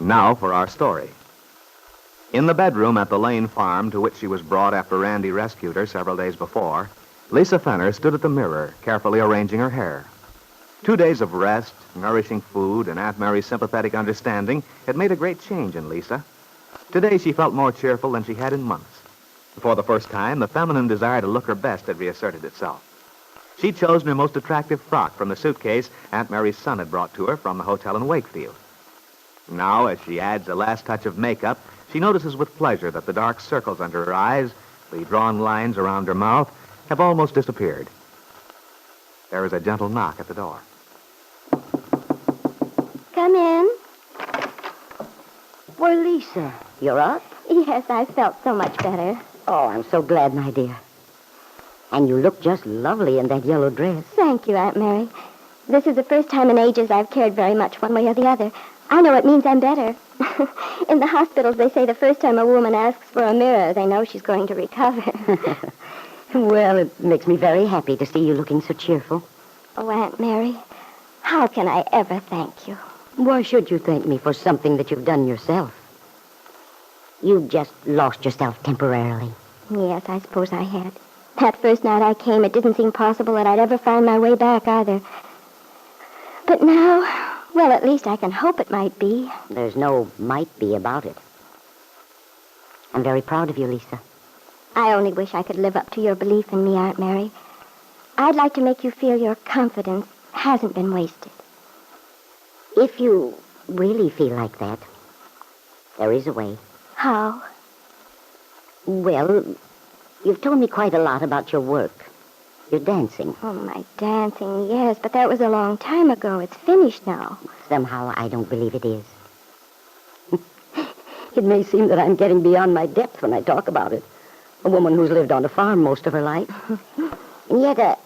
Now for our story. In the bedroom at the Lane farm to which she was brought after Randy rescued her several days before, Lisa Fenner stood at the mirror, carefully arranging her hair. 2 days of rest, nourishing food, and Aunt Mary's sympathetic understanding had made a great change in Lisa. Today she felt more cheerful than she had in months. For the first time, the feminine desire to look her best had reasserted itself. She'd chosen her most attractive frock from the suitcase Aunt Mary's son had brought to her from the hotel in Wakefield. Now, as she adds a last touch of makeup, she notices with pleasure that the dark circles under her eyes, the drawn lines around her mouth, have almost disappeared. There is a gentle knock at the door. Come in. Why, Lisa, you're up? Yes, I felt so much better. Oh, I'm so glad, my dear. And you look just lovely in that yellow dress. Thank you, Aunt Mary. This is the first time in ages I've cared very much one way or the other. I know it means I'm better. In the hospitals, they say the first time a woman asks for a mirror, they know she's going to recover. Well, it makes me very happy to see you looking so cheerful. Oh, Aunt Mary, how can I ever thank you? Why should you thank me for something that you've done yourself? You just lost yourself temporarily. Yes, I suppose I had. That first night I came, it didn't seem possible that I'd ever find my way back either. But now, well, at least I can hope it might be. There's no might be about it. I'm very proud of you, Lisa. I only wish I could live up to your belief in me, Aunt Mary. I'd like to make you feel your confidence hasn't been wasted. If you really feel like that, there is a way. How? Well, you've told me quite a lot about your work. Your dancing. Oh, my dancing, yes, but that was a long time ago. It's finished now. Somehow I don't believe it is. It may seem that I'm getting beyond my depth when I talk about it. A woman who's lived on a farm most of her life. And yet,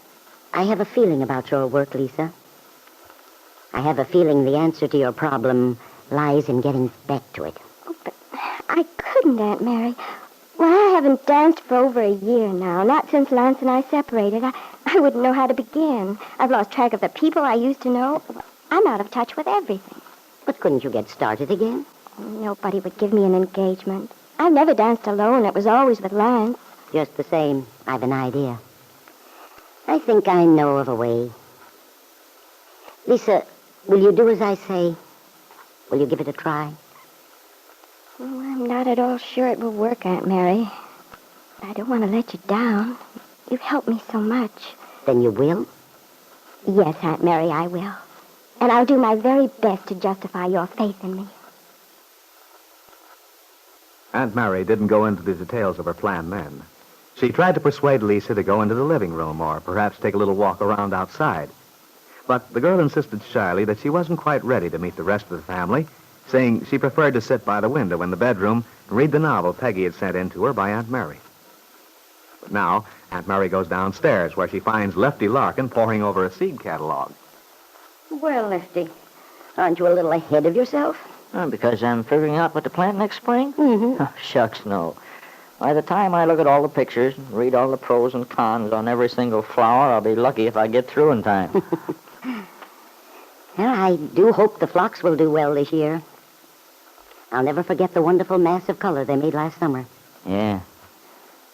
I have a feeling about your work, Lisa. I have a feeling the answer to your problem lies in getting back to it. Oh, but I couldn't, Aunt Mary. Well, I haven't danced for over a year now, not since Lance and I separated. I wouldn't know how to begin. I've lost track of the people I used to know. I'm out of touch with everything. But couldn't you get started again? Nobody would give me an engagement. I've never danced alone. It was always with Lance. Just the same, I've an idea. I think I know of a way. Lisa, will you do as I say? Will you give it a try? Well, I'm not at all sure it will work, Aunt Mary. I don't want to let you down. You've helped me so much. Then you will? Yes, Aunt Mary, I will. And I'll do my very best to justify your faith in me. Aunt Mary didn't go into the details of her plan then. She tried to persuade Lisa to go into the living room or perhaps take a little walk around outside. But the girl insisted shyly that she wasn't quite ready to meet the rest of the family, saying she preferred to sit by the window in the bedroom and read the novel Peggy had sent in to her by Aunt Mary. But now, Aunt Mary goes downstairs where she finds Lefty Larkin poring over a seed catalog. Well, Lefty, aren't you a little ahead of yourself? Because I'm figuring out what to plant next spring? Mm-hmm. Oh, shucks, no. By the time I look at all the pictures and read all the pros and cons on every single flower, I'll be lucky if I get through in time. Well, I do hope the phlox will do well this year. I'll never forget the wonderful mass of color they made last summer. Yeah.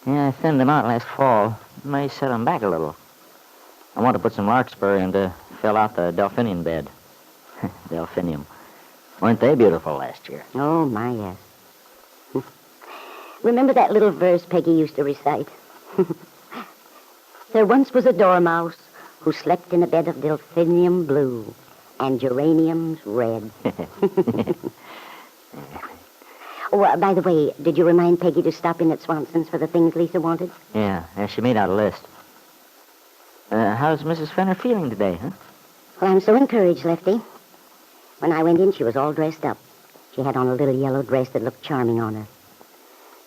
Yeah, I thinned them out last fall. May set them back a little. I want to put some larkspur in to fill out the delphinium bed. Delphinium. Weren't they beautiful last year? Oh, my, yes. Remember that little verse Peggy used to recite? There once was a dormouse who slept in a bed of delphinium blue and geraniums red. Oh, by the way, did you remind Peggy to stop in at Swanson's for the things Lisa wanted? Yeah, she made out a list. How's Mrs. Fenner feeling today, huh? Well, I'm so encouraged, Lefty. When I went in, she was all dressed up. She had on a little yellow dress that looked charming on her.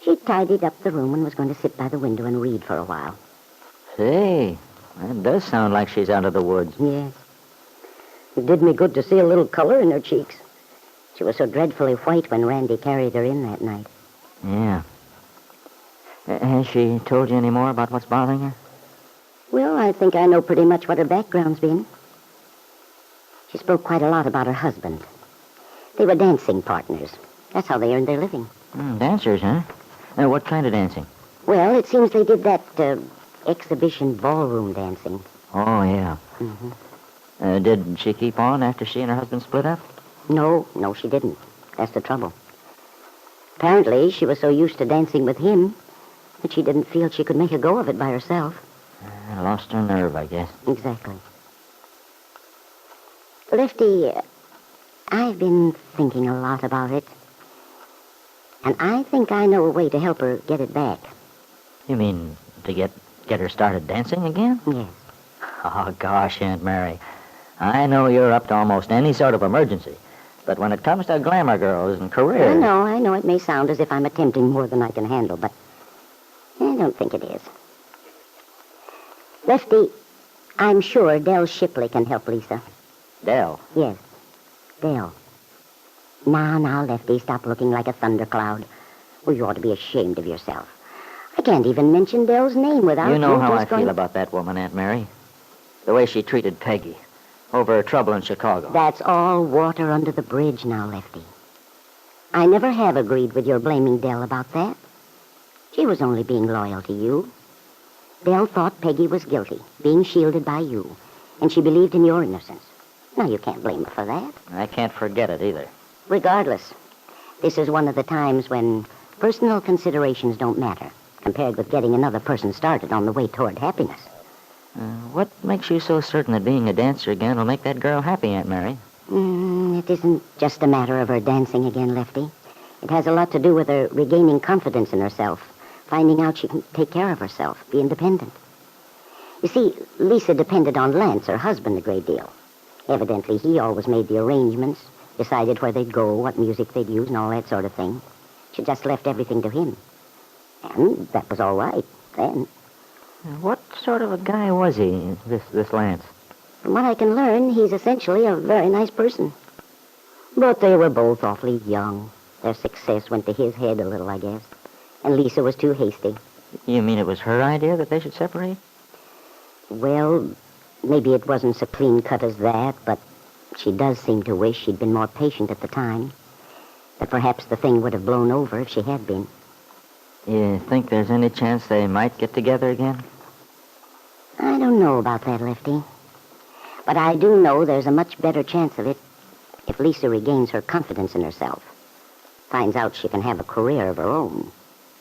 She tidied up the room and was going to sit by the window and read for a while. Say, that does sound like she's out of the woods. Yes. It did me good to see a little color in her cheeks. She was so dreadfully white when Randy carried her in that night. Yeah. Has she told you any more about what's bothering her? Well, I think I know pretty much what her background's been. She spoke quite a lot about her husband. They were dancing partners. That's how they earned their living. Dancers, huh? What kind of dancing? Well, it seems they did that exhibition ballroom dancing. Oh, yeah. Mm-hmm. Did she keep on after she and her husband split up? No, she didn't. That's the trouble. Apparently, she was so used to dancing with him that she didn't feel she could make a go of it by herself. Lost her nerve, I guess. Exactly. Lefty, I've been thinking a lot about it. And I think I know a way to help her get it back. You mean to get her started dancing again? Yes. Oh, gosh, Aunt Mary. I know you're up to almost any sort of emergency. But when it comes to glamour girls and careers... I know it may sound as if I'm attempting more than I can handle, but I don't think it is. Lefty, I'm sure Dell Shipley can help Lisa. Dell? Yes, Dell. Now, Lefty, stop looking like a thundercloud. Oh, you ought to be ashamed of yourself. I can't even mention Dell's name without You know how I just going... feel about that woman, Aunt Mary. The way she treated Peggy over her trouble in Chicago. That's all water under the bridge now, Lefty. I never have agreed with your blaming Dell about that. She was only being loyal to you. Dell thought Peggy was guilty, being shielded by you, and she believed in your innocence. Now, you can't blame her for that. I can't forget it either. Regardless, this is one of the times when personal considerations don't matter, compared with getting another person started on the way toward happiness. What makes you so certain that being a dancer again will make that girl happy, Aunt Mary? It isn't just a matter of her dancing again, Lefty. It has a lot to do with her regaining confidence in herself, finding out she can take care of herself, be independent. You see, Lisa depended on Lance, her husband, a great deal. Evidently, he always made the arrangements, decided where they'd go, what music they'd use, and all that sort of thing. She just left everything to him. And that was all right, then. What sort of a guy was he, this Lance? From what I can learn, he's essentially a very nice person. But they were both awfully young. Their success went to his head a little, I guess. And Lisa was too hasty. You mean it was her idea that they should separate? Well, maybe it wasn't so clean-cut as that, but she does seem to wish she'd been more patient at the time. That perhaps the thing would have blown over if she had been. You think there's any chance they might get together again? I don't know about that, Lefty. But I do know there's a much better chance of it if Lisa regains her confidence in herself. Finds out she can have a career of her own,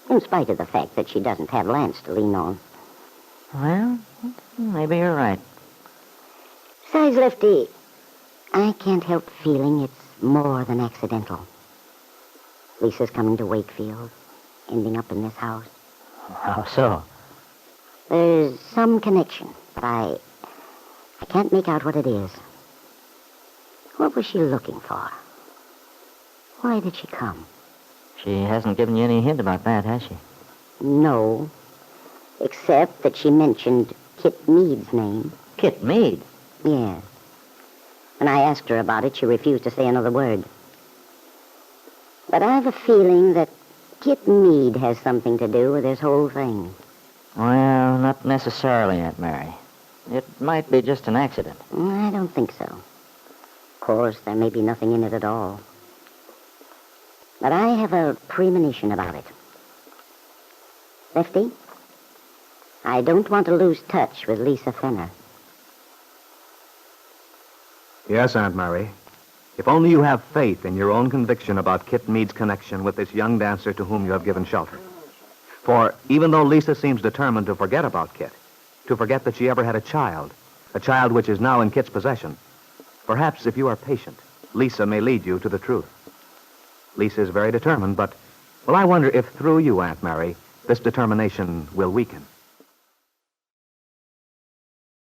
in spite of the fact that she doesn't have Lance to lean on. Well, maybe you're right. Besides, Lefty, I can't help feeling it's more than accidental. Lisa's coming to Wakefield, ending up in this house. How so? There's some connection, but I can't make out what it is. What was she looking for? Why did she come? She hasn't given you any hint about that, has she? No, except that she mentioned Kit Meade's name. Kit Meade? Yes. When I asked her about it, she refused to say another word. But I have a feeling that Kit Meade has something to do with this whole thing. Well, not necessarily, Aunt Mary. It might be just an accident. I don't think so. Of course, there may be nothing in it at all. But I have a premonition about it. Lefty, I don't want to lose touch with Lisa Fenner. Yes, Aunt Mary. If only you have faith in your own conviction about Kit Meade's connection with this young dancer to whom you have given shelter. For even though Lisa seems determined to forget about Kit, to forget that she ever had a child which is now in Kit's possession, perhaps if you are patient, Lisa may lead you to the truth. Lisa is very determined, but, well, I wonder if through you, Aunt Mary, this determination will weaken.